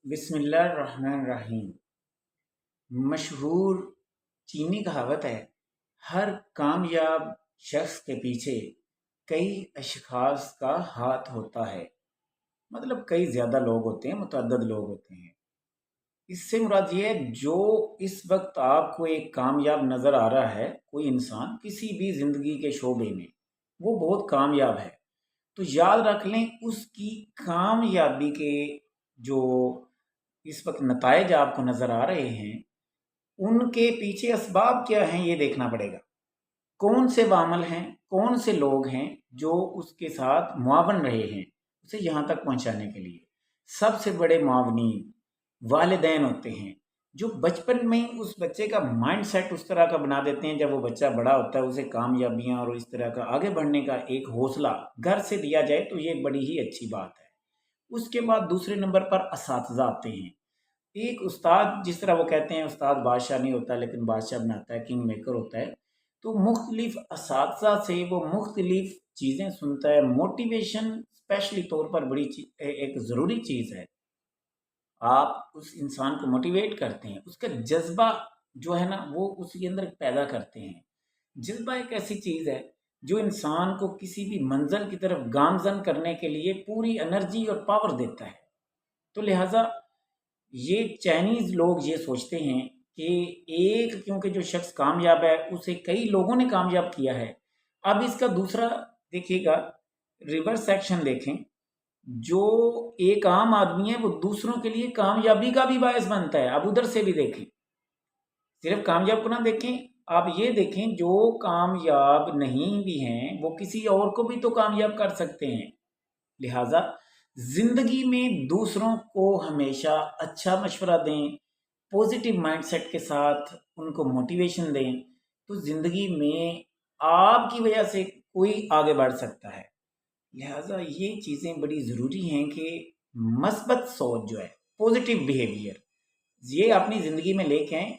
بسم اللہ الرحمن الرحیم۔ مشہور چینی کہاوت ہے، ہر کامیاب شخص کے پیچھے کئی اشخاص کا ہاتھ ہوتا ہے۔ مطلب کئی زیادہ لوگ ہوتے ہیں، متعدد لوگ ہوتے ہیں۔ اس سے مراد یہ ہے جو اس وقت آپ کو ایک کامیاب نظر آ رہا ہے، کوئی انسان کسی بھی زندگی کے شعبے میں وہ بہت کامیاب ہے، تو یاد رکھ لیں اس کی کامیابی کے جو اس وقت نتائج آپ کو نظر آ رہے ہیں ان کے پیچھے اسباب کیا ہیں یہ دیکھنا پڑے گا۔ کون سے عوامل ہیں، کون سے لوگ ہیں جو اس کے ساتھ معاون رہے ہیں اسے یہاں تک پہنچانے کے لیے۔ سب سے بڑے معاونین والدین ہوتے ہیں، جو بچپن میں ہی اس بچے کا مائنڈ سیٹ اس طرح کا بنا دیتے ہیں، جب وہ بچہ بڑا ہوتا ہے اسے کامیابیاں اور اس طرح کا آگے بڑھنے کا ایک حوصلہ گھر سے دیا جائے تو یہ بڑی ہی اچھی بات ہے۔ اس کے بعد دوسرے نمبر پر اساتذہ آتے ہیں۔ ایک استاد، جس طرح وہ کہتے ہیں استاد بادشاہ نہیں ہوتا لیکن بادشاہ بناتا ہے، کنگ میکر ہوتا ہے، تو مختلف اساتذہ سے وہ مختلف چیزیں سنتا ہے۔ موٹیویشن اسپیشلی طور پر بڑی ایک ضروری چیز ہے۔ آپ اس انسان کو موٹیویٹ کرتے ہیں، اس کا جذبہ جو ہے نا وہ اس کے اندر پیدا کرتے ہیں۔ جذبہ ایک ایسی چیز ہے جو انسان کو کسی بھی منزل کی طرف گامزن کرنے کے لیے پوری انرجی اور پاور دیتا ہے۔ تو لہٰذا یہ چائنیز لوگ یہ سوچتے ہیں کہ ایک کیونکہ جو شخص کامیاب ہے اسے کئی لوگوں نے کامیاب کیا ہے۔ اب اس کا دوسرا دیکھیے گا، ریورس ایکشن دیکھیں، جو ایک عام آدمی ہے وہ دوسروں کے لیے کامیابی کا بھی باعث بنتا ہے۔ اب ادھر سے بھی دیکھیں، صرف کامیاب کو نہ دیکھیں، آپ یہ دیکھیں جو کامیاب نہیں بھی ہیں وہ کسی اور کو بھی تو کامیاب کر سکتے ہیں۔ لہٰذا زندگی میں دوسروں کو ہمیشہ اچھا مشورہ دیں، پوزیٹیو مائنڈ سیٹ کے ساتھ ان کو موٹیویشن دیں، تو زندگی میں آپ کی وجہ سے کوئی آگے بڑھ سکتا ہے۔ لہٰذا یہ چیزیں بڑی ضروری ہیں کہ مثبت سوچ جو ہے، پوزیٹیو بیہیویئر، یہ اپنی زندگی میں لے کے آئیں۔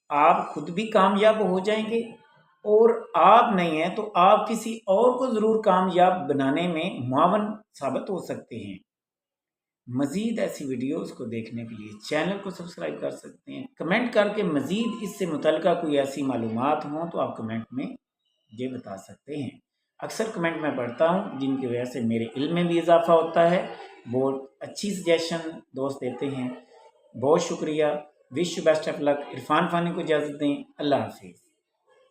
آپ خود بھی کامیاب ہو جائیں گے، اور آپ نہیں ہیں تو آپ کسی اور کو ضرور کامیاب بنانے میں معاون ثابت ہو سکتے ہیں۔ مزید ایسی ویڈیوز کو دیکھنے کے لیے چینل کو سبسکرائب کر سکتے ہیں۔ کمنٹ کر کے مزید اس سے متعلقہ کوئی ایسی معلومات ہوں تو آپ کمنٹ میں یہ بتا سکتے ہیں۔ اکثر کمنٹ میں پڑھتا ہوں جن کی وجہ سے میرے علم میں بھی اضافہ ہوتا ہے، بہت اچھی سجیشن دوست دیتے ہیں، بہت شکریہ۔ وش یو بیسٹ آف لک۔ عرفان فانی کو اجازت دیں، اللہ حافظ۔